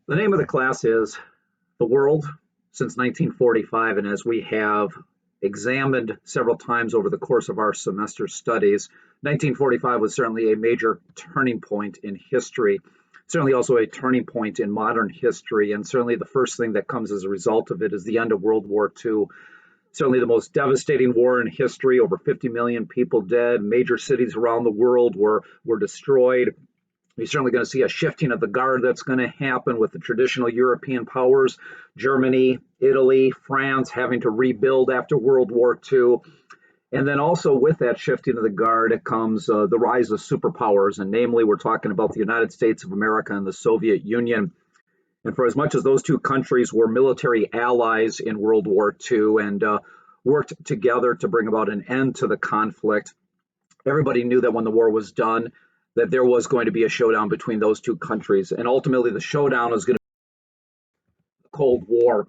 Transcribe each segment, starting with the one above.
The name of the class is The World Since 1945, and as we have examined several times over the course of our semester studies, 1945 was certainly a major turning point in history, certainly also a turning point in modern history, and certainly the first thing that comes as a result of it is the end of World War II. Certainly the most devastating war in history, over 50 million people dead, major cities around the world were destroyed. You're certainly going to see a shifting of the guard that's going to happen with the traditional European powers, Germany, Italy, France having to rebuild after World War II. And then also with that shifting of the guard, it comes the rise of superpowers. And namely, we're talking about the United States of America and the Soviet Union. And for as much as those two countries were military allies in World War II and worked together to bring about an end to the conflict, everybody knew that when the war was done, that there was going to be a showdown between those two countries. And ultimately, the showdown is going to be the Cold War.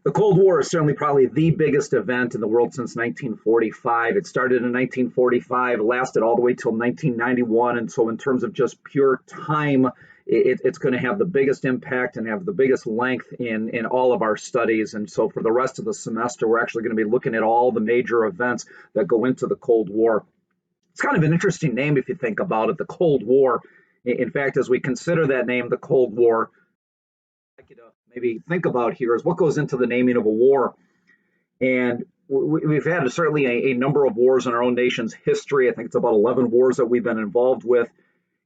The Cold War is certainly probably the biggest event in the world since 1945. It started in 1945, lasted all the way till 1991. And so in terms of just pure time, it's going to have the biggest impact and have the biggest length in all of our studies. And so for the rest of the semester, we're actually going to be looking at all the major events that go into the Cold War. It's kind of an interesting name if you think about it, the Cold War. In fact, as we consider that name, the Cold War, I'd like you to maybe think about here is what goes into the naming of a war. And we've had certainly a number of wars in our own nation's history. I think it's about 11 wars that we've been involved with.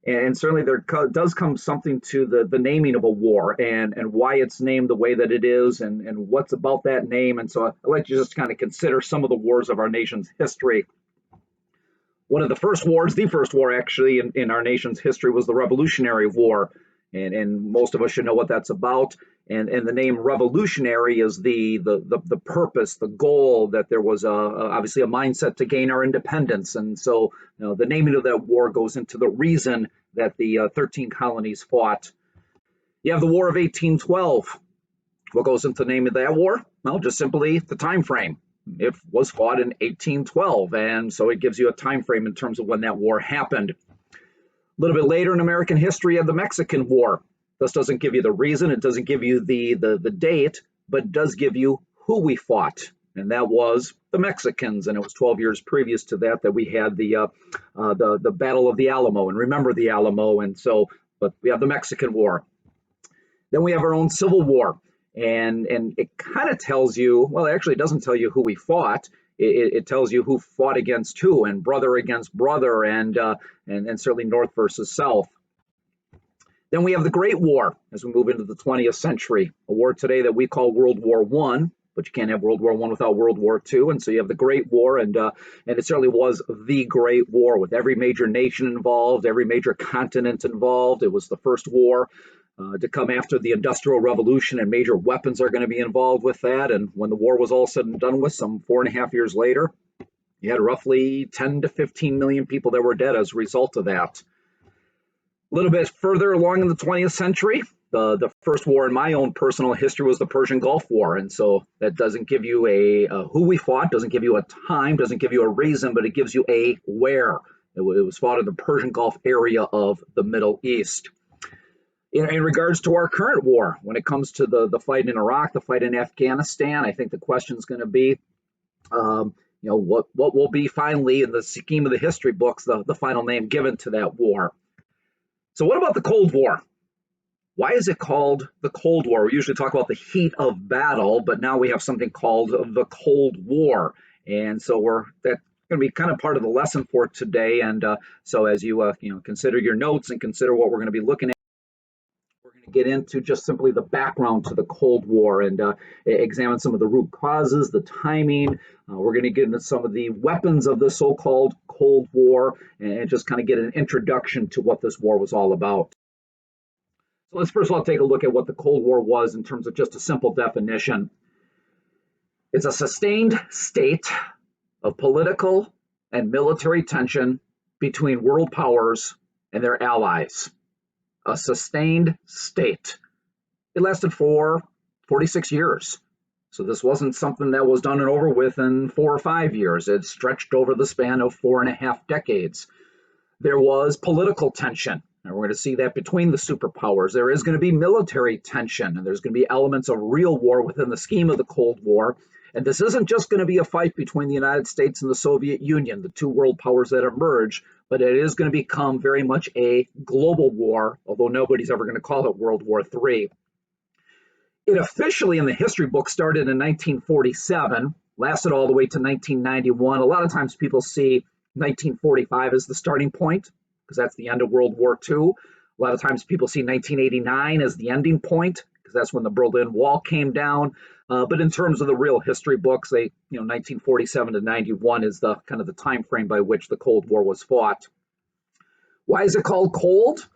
And certainly there does come something to the naming of a war and why it's named the way that it is and what's about that name. And so I'd like you just kind of consider some of the wars of our nation's history. One of the first war actually in our nation's history was the Revolutionary War. And most of us should know what that's about. And the name revolutionary is the purpose, the goal, that there was obviously a mindset to gain our independence. And so the naming of that war goes into the reason that the 13 colonies fought. You have the War of 1812. What goes into the name of that war? Well, just simply the time frame. It was fought in 1812, and so it gives you a time frame in terms of when that war happened. A little bit later in American history, you have the Mexican War. This doesn't give you the reason, it doesn't give you the date, but it does give you who we fought, and that was the Mexicans. And it was 12 years previous to that we had the Battle of the Alamo, and remember the Alamo. And so, but we have the Mexican War. Then we have our own Civil War. And it kind of tells you, well, actually, it doesn't tell you who we fought. It tells you who fought against who, and brother against brother, and certainly North versus South. Then we have the Great War as we move into the 20th century, a war today that we call World War I, but you can't have World War I without World War II. And so you have the Great War, and it certainly was the Great War with every major nation involved, every major continent involved. It was the first war to come after the Industrial Revolution, and major weapons are going to be involved with that. And when the war was all said and done with, some 4.5 years later, you had roughly 10 to 15 million people that were dead as a result of that. A little bit further along in the 20th century, the first war in my own personal history was the Persian Gulf War. And so that doesn't give you a who we fought, doesn't give you a time, doesn't give you a reason, but it gives you a where. It was fought in the Persian Gulf area of the Middle East. In regards to our current war, when it comes to the fight in Iraq, the fight in Afghanistan, I think the question is going to be, what will be finally in the scheme of the history books, the final name given to that war. So what about the Cold War? Why is it called the Cold War? We usually talk about the heat of battle, but now we have something called the Cold War. And so that's going to be kind of part of the lesson for today. And so as you consider your notes and consider what we're going to be looking at, we're going to get into just simply the background to the Cold War and examine some of the root causes, the timing. We're going to get into some of the weapons of the so-called Cold War and just kind of get an introduction to what this war was all about. So let's first of all take a look at what the Cold War was in terms of just a simple definition. It's a sustained state of political and military tension between world powers and their allies. A sustained state. It lasted for 46 years. So this wasn't something that was done and over with in 4 or 5 years. It stretched over the span of 4.5 decades. There was political tension. And we're going to see that between the superpowers. There is going to be military tension, and there's going to be elements of real war within the scheme of the Cold War. And this isn't just going to be a fight between the United States and the Soviet Union, the two world powers that emerge, but it is going to become very much a global war, although nobody's ever going to call it World War III. It officially in the history book started in 1947, lasted all the way to 1991. A lot of times people see 1945 as the starting point, because that's the end of World War II. A lot of times people see 1989 as the ending point, because that's when the Berlin Wall came down. But in terms of the real history books, 1947 to 91 is the kind of the time frame by which the Cold War was fought. Why is it called cold?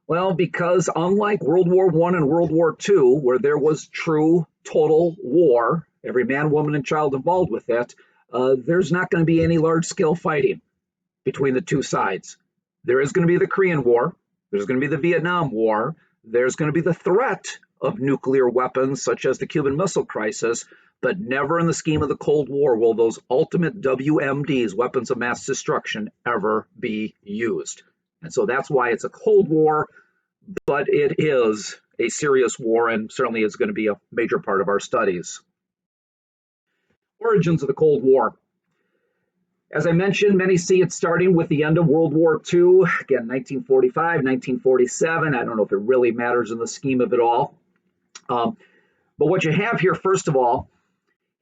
Well, because unlike World War I and World War II, where there was true total war, every man, woman, and child involved with it, there's not going to be any large-scale fighting between the two sides. There is going to be the Korean War. There's going to be the Vietnam War. There's going to be the threat of nuclear weapons, such as the Cuban Missile Crisis, but never in the scheme of the Cold War will those ultimate WMDs, weapons of mass destruction, ever be used. And so that's why it's a Cold War, but it is a serious war and certainly is going to be a major part of our studies. Origins of the Cold War. As I mentioned, many see it starting with the end of World War II, again, 1945, 1947. I don't know if it really matters in the scheme of it all. But what you have here, first of all,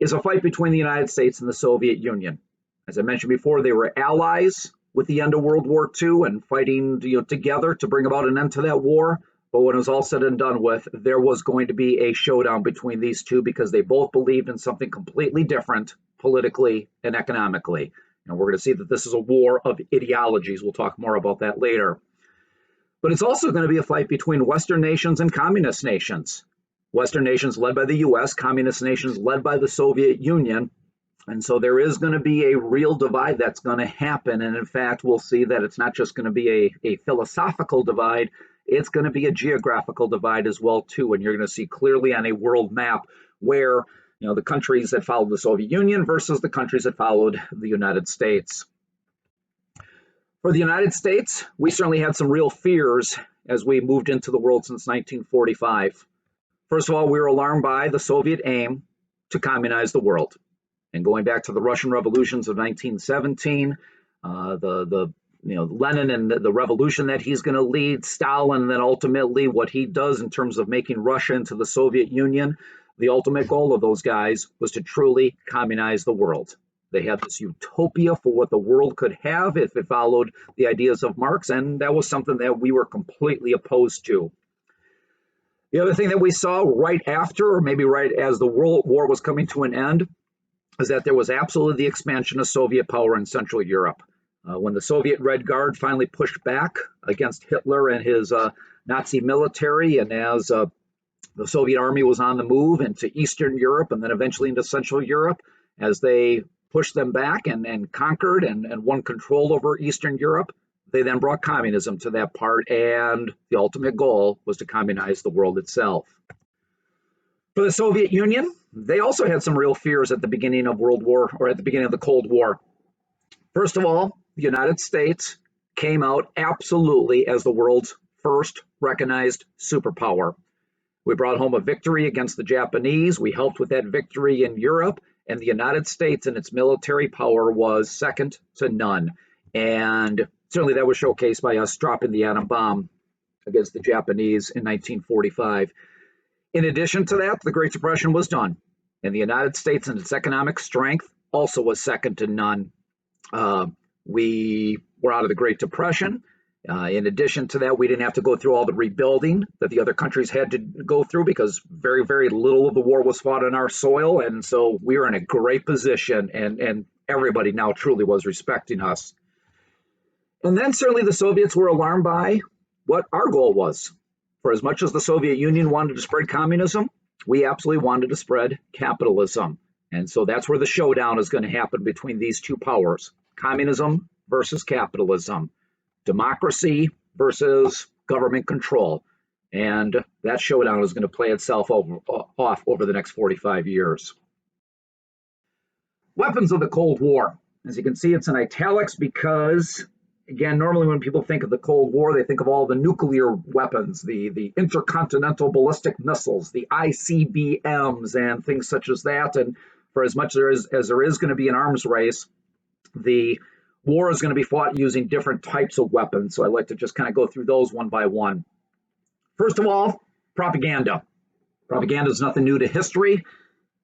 is a fight between the United States and the Soviet Union. As I mentioned before, they were allies with the end of World War II and fighting together to bring about an end to that war. But when it was all said and done with, there was going to be a showdown between these two because they both believed in something completely different politically and economically. And we're going to see that this is a war of ideologies. We'll talk more about that later. But it's also going to be a fight between Western nations and communist nations. Western nations led by the U.S., communist nations led by the Soviet Union. And so there is going to be a real divide that's going to happen. And in fact, we'll see that it's not just going to be a philosophical divide, it's going to be a geographical divide as well, too. And you're going to see clearly on a world map where the countries that followed the Soviet Union versus the countries that followed the United States. For the United States, we certainly had some real fears as we moved into the world since 1945. First of all, we were alarmed by the Soviet aim to communize the world. And going back to the Russian revolutions of 1917, Lenin and the revolution that he's going to lead, Stalin, and then ultimately what he does in terms of making Russia into the Soviet Union, the ultimate goal of those guys was to truly communize the world. They had this utopia for what the world could have if it followed the ideas of Marx, and that was something that we were completely opposed to. The other thing that we saw right after, or maybe right as the World War was coming to an end, is that there was absolutely the expansion of Soviet power in Central Europe. When the Soviet Red Guard finally pushed back against Hitler and his Nazi military, and as the Soviet army was on the move into Eastern Europe and then eventually into Central Europe, as they pushed them back and conquered and won control over Eastern Europe, they then brought communism to that part, and the ultimate goal was to communize the world itself. For the Soviet Union, they also had some real fears at the beginning of World War, or at the beginning of the Cold War. First of all, the United States came out absolutely as the world's first recognized superpower. We brought home a victory against the Japanese. We helped with that victory in Europe, and the United States and its military power was second to none. And certainly that was showcased by us dropping the atom bomb against the Japanese in 1945. In addition to that, the Great Depression was done, and the United States and its economic strength also was second to none. We were out of the Great Depression. In addition to that, we didn't have to go through all the rebuilding that the other countries had to go through because very, very little of the war was fought on our soil. And so we were in a great position, and everybody now truly was respecting us. And then certainly the Soviets were alarmed by what our goal was. For as much as the Soviet Union wanted to spread communism, we absolutely wanted to spread capitalism. And so that's where the showdown is going to happen between these two powers, communism versus capitalism, democracy versus government control. And that showdown is going to play itself off over the next 45 years. Weapons of the Cold War. As you can see, it's in italics because Again, normally when people think of the Cold War, they think of all the nuclear weapons, the intercontinental ballistic missiles, the ICBMs, and things such as that. And for as much as there is going to be an arms race, the war is going to be fought using different types of weapons. So I like to just kind of go through those one by one. First of all, propaganda. Propaganda is nothing new to history.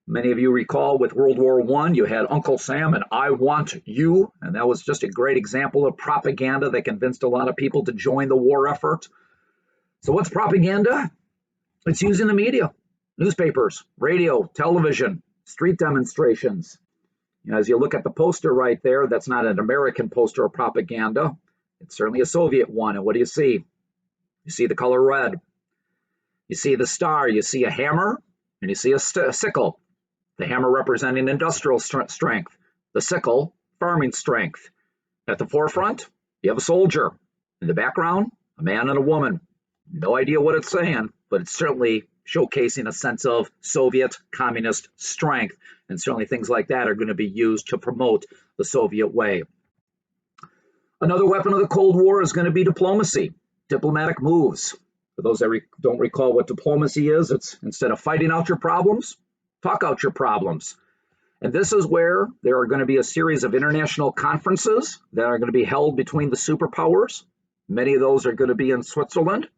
Many of you recall with World War I, you had Uncle Sam and I Want You, and that was just a great example of propaganda that convinced a lot of people to join the war effort. So what's propaganda? It's used in the media, newspapers, radio, television, street demonstrations. As you look at the poster right there, that's not an American poster of propaganda. It's certainly a Soviet one. And what do you see? You see the color red. You see the star. You see a hammer, and you see a sickle. The hammer representing industrial strength. The sickle, farming strength. At the forefront, you have a soldier. In the background, a man and a woman. No idea what it's saying, but it's certainly showcasing a sense of Soviet communist strength. And certainly things like that are going to be used to promote the Soviet way. Another weapon of the Cold War is going to be diplomacy, diplomatic moves. For those that don't recall what diplomacy is, it's instead of fighting out your problems, talk out your problems. And this is where there are going to be a series of international conferences that are going to be held between the superpowers. Many of those are going to be in Switzerland,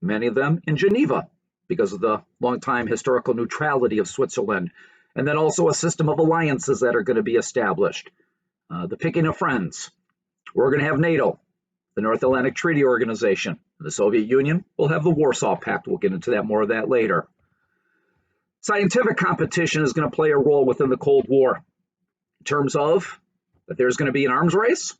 many of them in Geneva, because of the long-time historical neutrality of Switzerland. And then also a system of alliances that are going to be established. The picking of friends. We're going to have NATO, the North Atlantic Treaty Organization. The Soviet Union will have the Warsaw Pact. We'll get into more of that later. Scientific competition is going to play a role within the Cold War in terms of that there's going to be an arms race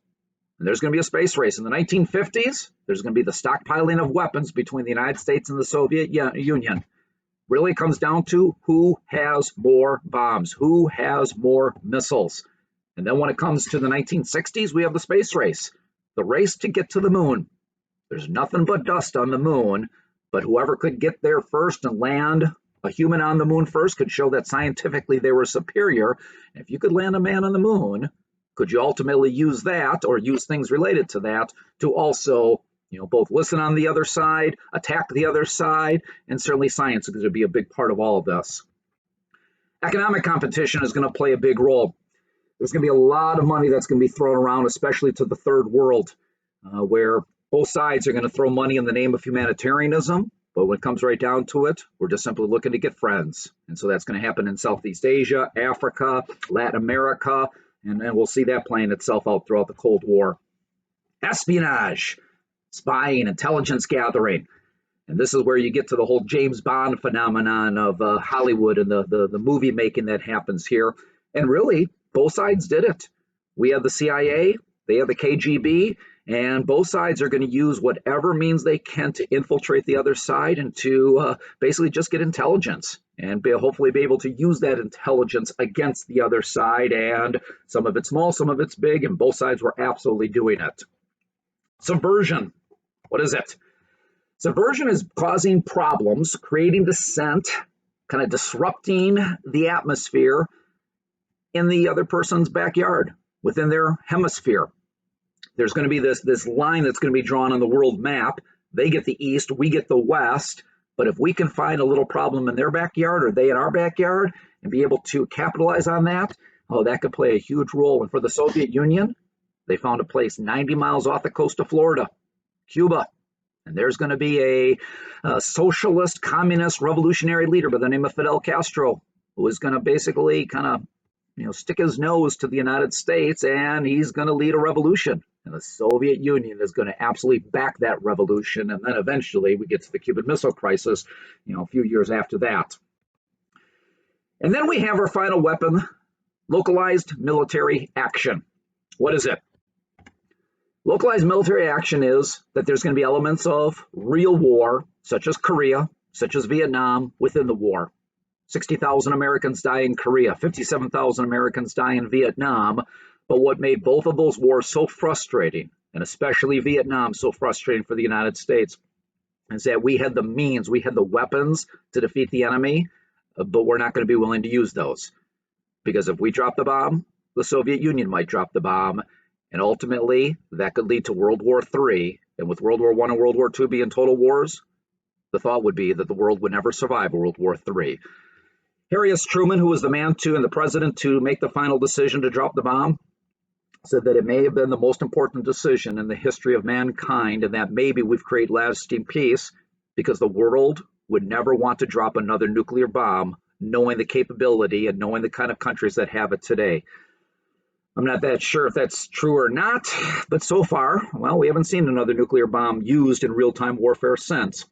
and there's going to be a space race. In the 1950s, there's going to be the stockpiling of weapons between the United States and the Soviet Union. Really comes down to who has more bombs, who has more missiles. And then when it comes to the 1960s, we have the space race, the race to get to the moon. There's nothing but dust on the moon, but whoever could get there first and land a human on the moon first could show that scientifically they were superior. And if you could land a man on the moon, could you ultimately use that or use things related to that to also, both listen on the other side, attack the other side, and certainly science is going to be a big part of all of this. Economic competition is going to play a big role. There's going to be a lot of money that's going to be thrown around, especially to the third world, where both sides are going to throw money in the name of humanitarianism. But when it comes right down to it, we're just simply looking to get friends. And so that's going to happen in Southeast Asia, Africa, Latin America, and we'll see that playing itself out throughout the Cold War. Espionage, spying, intelligence gathering. And this is where you get to the whole James Bond phenomenon of Hollywood and the movie making that happens here. And really, both sides did it. We have the CIA, they have the KGB, and both sides are going to use whatever means they can to infiltrate the other side and to basically just get intelligence and hopefully be able to use that intelligence against the other side. And some of it's small, some of it's big, and both sides were absolutely doing it. Subversion. What is it? Subversion is causing problems, creating dissent, kind of disrupting the atmosphere in the other person's backyard, within their hemisphere. There's going to be this line that's going to be drawn on the world map. They get the east, we get the west. But if we can find a little problem in their backyard or they in our backyard and be able to capitalize on that, that could play a huge role. And for the Soviet Union, they found a place 90 miles off the coast of Florida, Cuba. And there's going to be a socialist, communist, revolutionary leader by the name of Fidel Castro, who is going to basically kind of stick his nose to the United States, and he's going to lead a revolution. And the Soviet Union is going to absolutely back that revolution. And then eventually we get to the Cuban Missile Crisis, a few years after that. And then we have our final weapon, localized military action. What is it? Localized military action is that there's going to be elements of real war, such as Korea, such as Vietnam, within the war. 60,000 Americans die in Korea, 57,000 Americans die in Vietnam. But what made both of those wars so frustrating, and especially Vietnam so frustrating for the United States, is that we had the means, we had the weapons to defeat the enemy, but we're not going to be willing to use those. Because if we drop the bomb, the Soviet Union might drop the bomb. And ultimately, that could lead to World War III. And with World War I and World War II being total wars, the thought would be that the world would never survive World War III. Harry S. Truman, who was the man to and the president to make the final decision to drop the bomb, said that it may have been the most important decision in the history of mankind, and that maybe we've created lasting peace because the world would never want to drop another nuclear bomb, knowing the capability and knowing the kind of countries that have it today. I'm not that sure if that's true or not, but so far, well, we haven't seen another nuclear bomb used in real-time warfare since.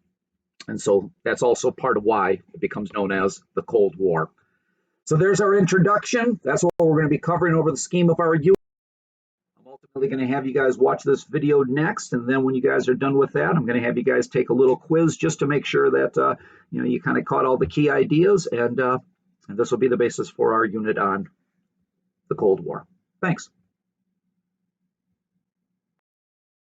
And so that's also part of why it becomes known as the Cold War. So there's our introduction. That's what we're going to be covering over the scheme of our unit. I'm ultimately going to have you guys watch this video next, and then when you guys are done with that, I'm going to have you guys take a little quiz just to make sure that you kind of caught all the key ideas, and this will be the basis for our unit on the Cold War. Thanks.